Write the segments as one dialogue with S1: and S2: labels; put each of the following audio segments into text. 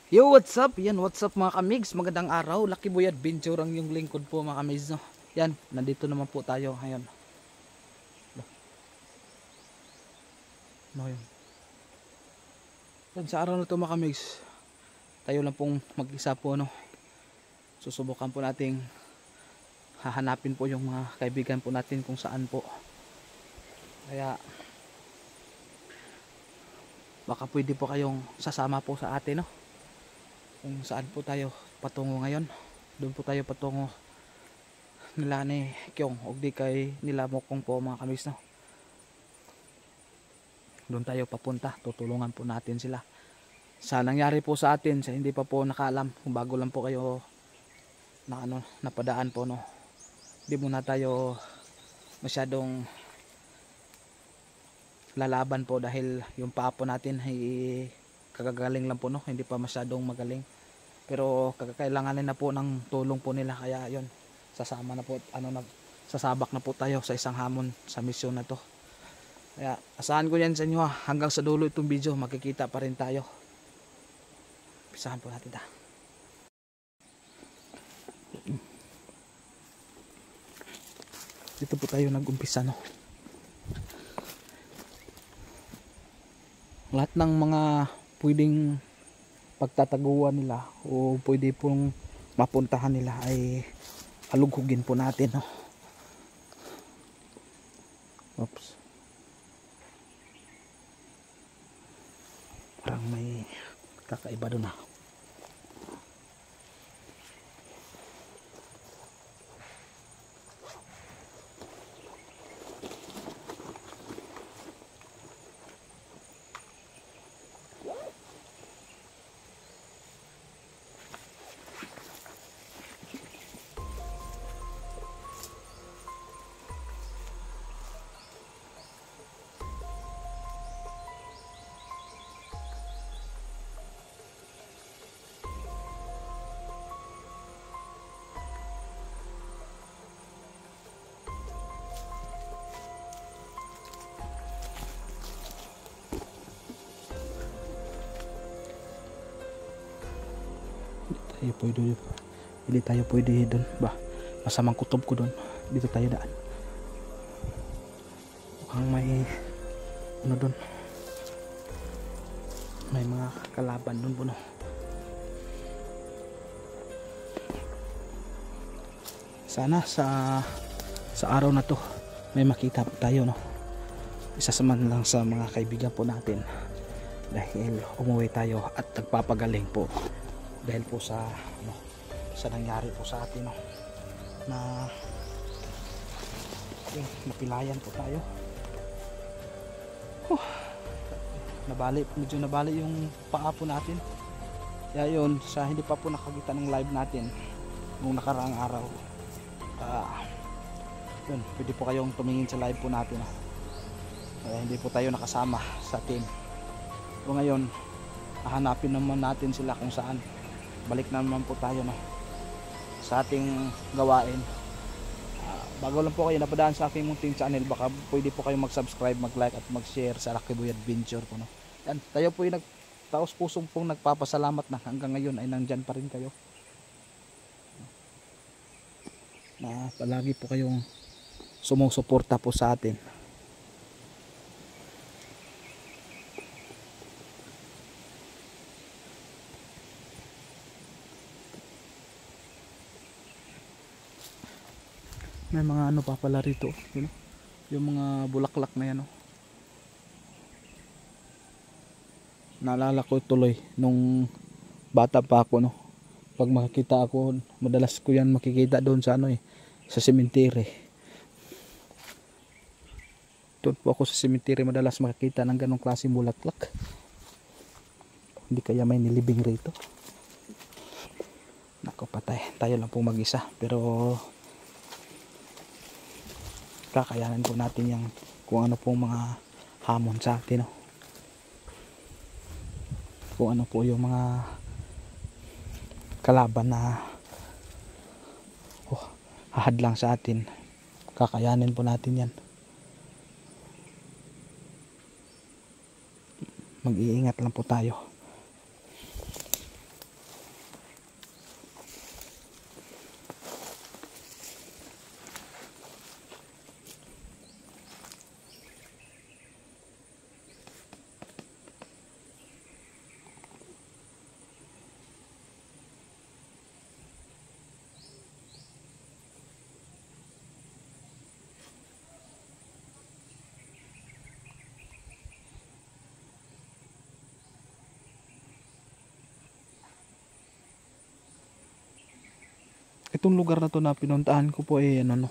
S1: Yo, what's up? Yan, what's up mga kamigs? Magandang araw. Lucky Boy Adventure ang yung lingkod po mga kamigs, no? Yan, nandito naman po tayo ngayon. No, yun. Yan, sa araw na to mga kamigs, tayo lang pong mag-isa po, no? Susubukan po nating hahanapin po yung mga kaibigan po natin kung saan po. Kaya baka pwede po kayong sasama po sa atin, no? Kung saan po tayo patungo ngayon. Doon po tayo patungo nila ni Kyong o di kay nila Mokong po mga kamigs, no? Doon tayo papunta, tutulungan po natin sila sa nangyari po sa atin, sa hindi pa po nakaalam, kung bago lang po kayo na napadaan po, no. Hindi muna tayo masyadong lalaban po dahil yung paa po natin ay kagagaling lang po, no, hindi pa masyadong magaling, pero kailanganin na po ng tulong po nila, kaya yon, sasama na po, sasabak na po tayo sa isang hamon sa misyon na to. Kaya asahan ko yan sa inyo, hanggang sa dulo itong video makikita pa rin tayo. Pisahan po natin ta. Dito po tayo nag-umpisa, no. Lahat ng mga pwedeng pagtataguan nila o pwede pong mapuntahan nila ay alughugin po natin, no. Oops. Parang may kakaiba doon, ha. Hindi tayo pwede doon ba, masamang kutob ko doon. Dito tayo daan, mukhang may doon, may mga kalaban doon po, no. Sana sa araw na to may makita po tayo, no. Isa sa man lang sa mga kaibigan po natin, dahil umuwi tayo at nagpapagaling po dahil po sa sa nangyari po sa atin, no, na yun, napilayan po tayo. Medyo nabali yung paa po natin. Kaya yun, sa hindi pa po nakakita ng live natin nung nakaraang araw, yun, pwede po kayong tumingin sa live po natin, no. Kaya hindi po tayo nakasama sa team. So ngayon, hahanapin naman natin sila kung saan. Balik naman po tayo, no, sa ating gawain. Bago lang po kayo napadaan sa aking munting channel, baka pwede po kayo mag-subscribe, mag-like at mag-share sa Lucky Boy Adventure po, no. Yan, tayo po yung taos pusong pong nagpapasalamat na hanggang ngayon ay nandyan pa rin kayo, na palagi po kayong sumusuporta po sa atin. May mga pa pala rito, yun, yung mga bulaklak na yan, no. Naalala ko tuloy nung bata pa ako, no, pag makikita ako, madalas ko yan makikita doon sa sa cemetery. Doon po ako sa cemetery madalas makikita ng ganong klaseng bulaklak. Hindi kaya may nilibing rito? Nako, patay, tayo lang po mag-isa, pero kakayanan po natin yung kung ano pong mga hamon sa atin, no? Kung ano po yung mga kalaban na hahadlang sa atin, kakayanin po natin yan. Mag-iingat lang po tayo. Itong lugar na to na pinuntahan ko po ay ano no.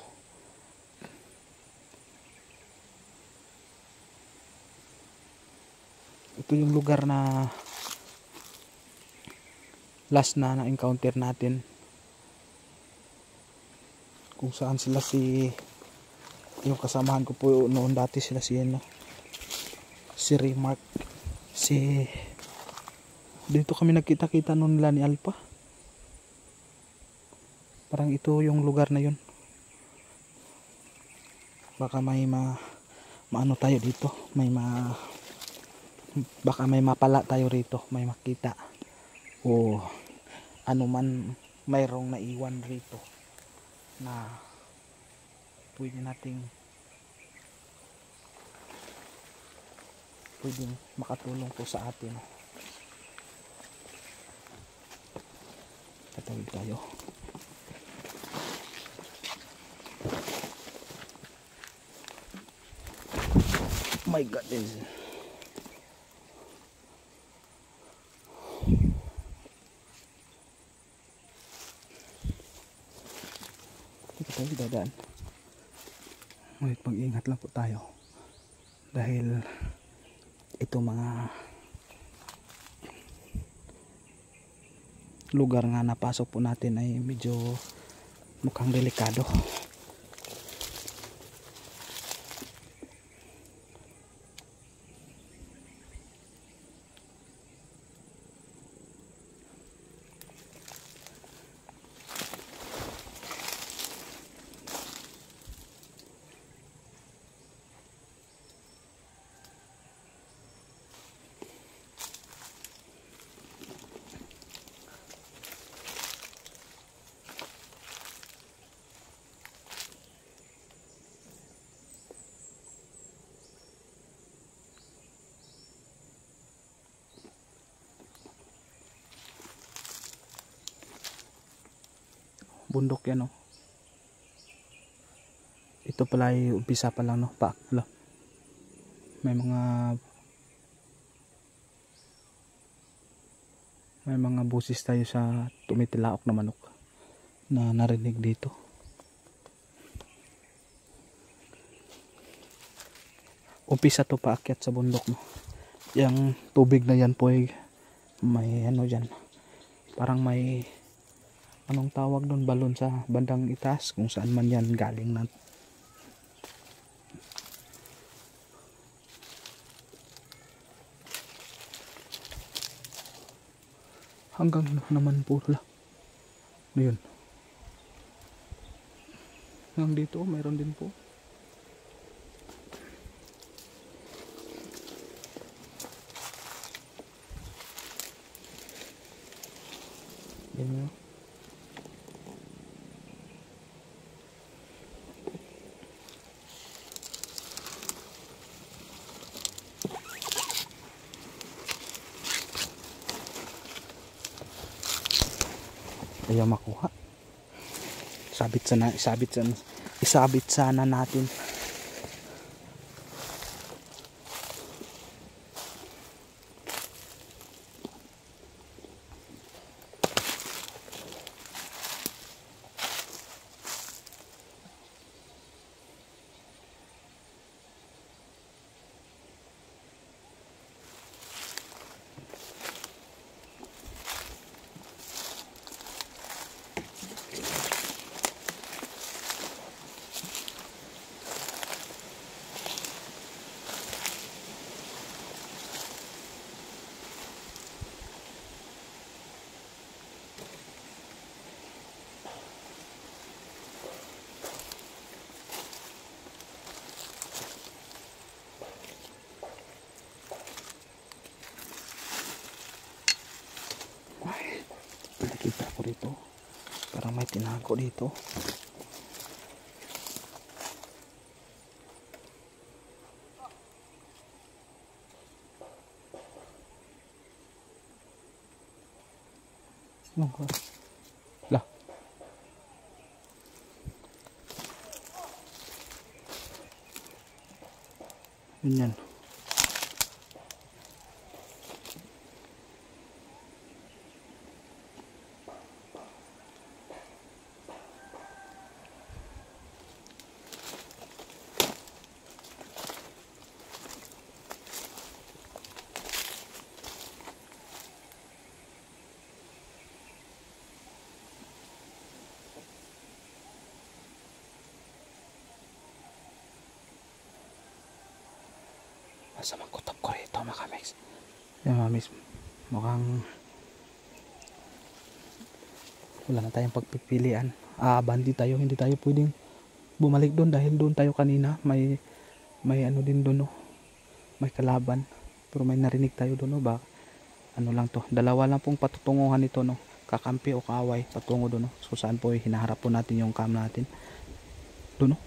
S1: Ito yung lugar na last na encounter natin. Kung saan sila yung kasamahan ko po noon dati sila si ano. Si Remark. Dito kami nagkita-kita noon nila ni Alpha. Parang ito yung lugar na yun. Baka may maano tayo dito. Baka may mapala tayo rito. May makita. O ano man mayroong naiwan rito na pwedeng makatulong po sa atin. Tatawid tayo. My God, is dito tayo dadaan. Ngunit mag-ingat lang po tayo dahil ito mga lugar nga napasok po natin ay medyo mukhang delikado. Bundok yan oh. Ito pala ay umpisa pa lang no. May mga busis tayo sa tumitilaok na manok na narinig dito. Umpisa to paakyat sa bundok no. Yang tubig na yan po ay may ano dyan. Parang may anong tawag doon, balon sa bandang itaas kung saan man yan galing na. Hanggang naman po lang. Ayun. Hanggang dito mayroon din po. Yan. Ayaw makuha. Isabit sana natin. Nakita ko dito parang may tinago dito. Lah, yan. Nasa mangkutob ko rito mga kamiks. Yan mga kamiks, mukhang wala na tayong pagpipilian. Bandi tayo, hindi tayo pwedeng bumalik doon dahil doon tayo kanina. May ano din doon, no? May kalaban. Pero may narinig tayo doon, no? Ano lang to, dalawa lang pong patutunguhan ito, no? Kakampi o kaaway patungo doon, no? So saan po hinaharap po natin yung cam natin doon, no?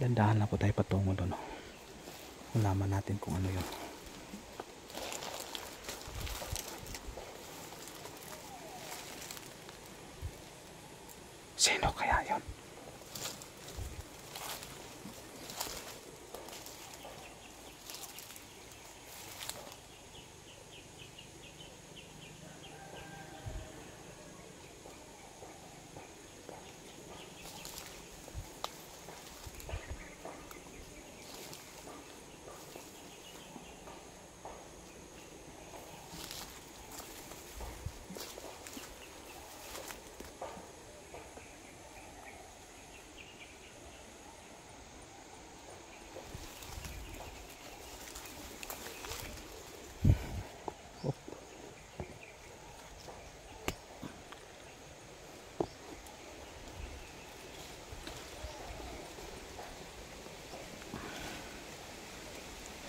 S1: Dandahan lang po tayo patungo doon, no? Malaman natin kung ano yun. Sino kaya yun?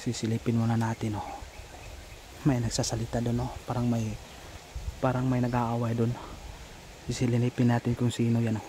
S1: Sisilipin muna natin, oh. May nagsasalita doon, oh. Parang may nag-aaway doon. Sisilipin natin kung sino yan, oh.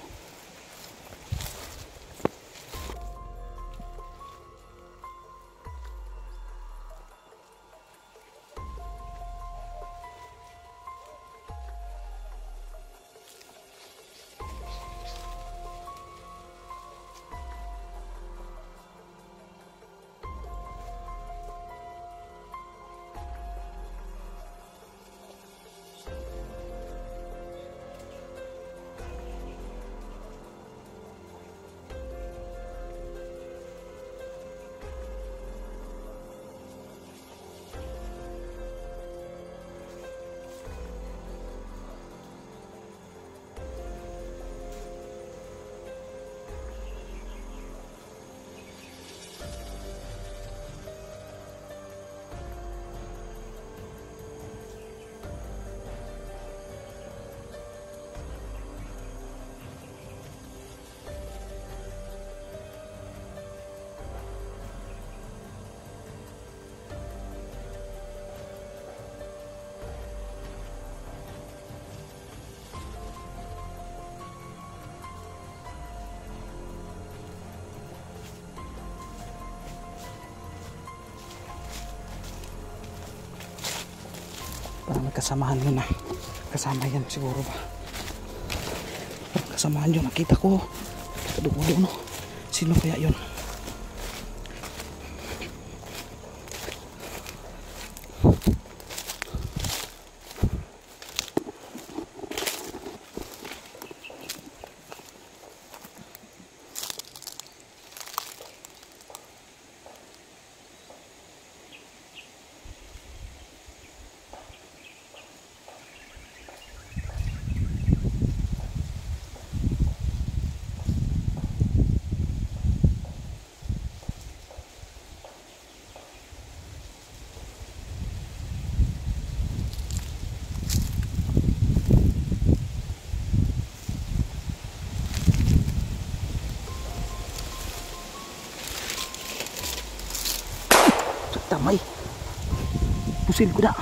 S1: Parang may kasamahan yun, ah. Kasama yan siguro ba? Parang kasamahan yun, nakita ko. Kadugulo, no? Sino kaya yun? Damay. Pusil ko na.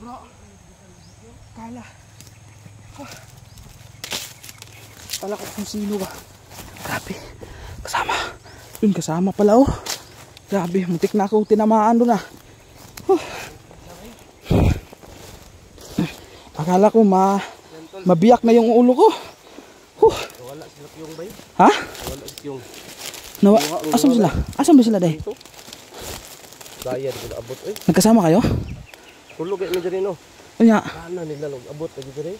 S1: bro. Kala. Kala ko kung sino ba. Grabe. Kasama. Yun, kasama pala oh. Grabe, muntik na akong tinamaan doon ah. Akala ko mabiyak na yung ulo ko.
S2: Wala sila yung bay.
S1: Ha?
S2: Wala yung.
S1: Asan ba sila? Asan ba sila day?
S2: Bayad ko abot eh.
S1: Nagkasama kayo?
S2: Tulog ay medyo rin oh.
S1: Kanya.
S2: Ana nila log abot lagi dire.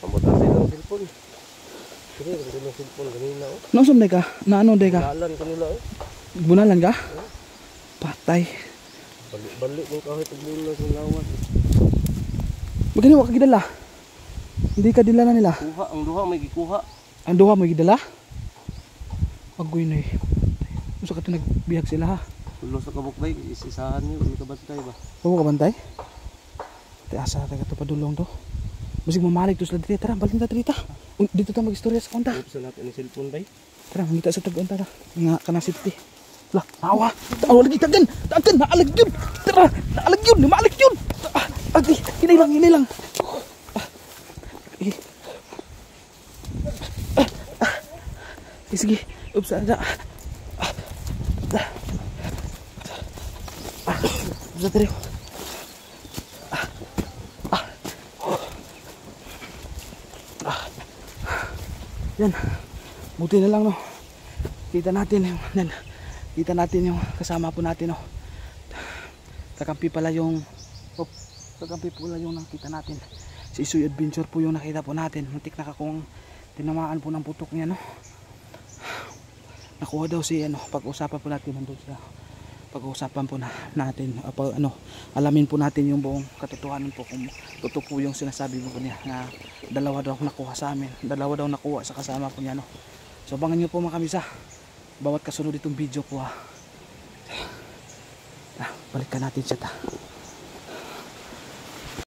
S2: Abot na sila ng cellphone. Dire ng cellphone ganina oh.
S1: Nausam day ka? Na ano day ka?
S2: Bunalan kanila eh.
S1: Bunalan ka? Patay.
S2: Balik ng kahit bulan sa lawas.
S1: Magani wa ka gidala? Hindi ka dilala nila?
S2: Kuha, ang duha may gikuha.
S1: Ang duha mo gidala? Agoy na eh. Gusto ka ito nagbihag sila ha?
S2: Tulo sa kabukbay, isisahan niyo, may kabantay ba?
S1: Huwag ka bantay? Ate asa tayo ito padulong to. Masig mamalig to sila dito. Tara, balin ta dito. Dito ta mag-istorya sa konta.
S2: Upsa natin ang cellphone bay.
S1: Tara, mangita sa tag-on tara. Nga ka na safety. Lah, awa. Awa lagi tagan. Tagan, naalag yun. Tara, naalag yun. Maalag yun. Ati, hinay lang, hinay lang. Sige, ups, ada. Ups, ada. Yan, buti na lang no. Kita natin yung kasama po natin no. Kakampi pala yung nakita natin. Si Isoy Adventure po yung nakita po natin. Muntik na kakong tinamaan po ng putok niya no. Nakuha daw si pag-usapan po natin nandun sa pag-uusapan po natin alamin po natin yung buong katotohanan po kung totoo po yung sinasabi po niya na dalawa daw nakuha sa amin, dalawa daw nakuha sa kasama po niya no. So abangan nyo po mga kamisa bawat kasunod itong video po ha. Balikan natin siya ta.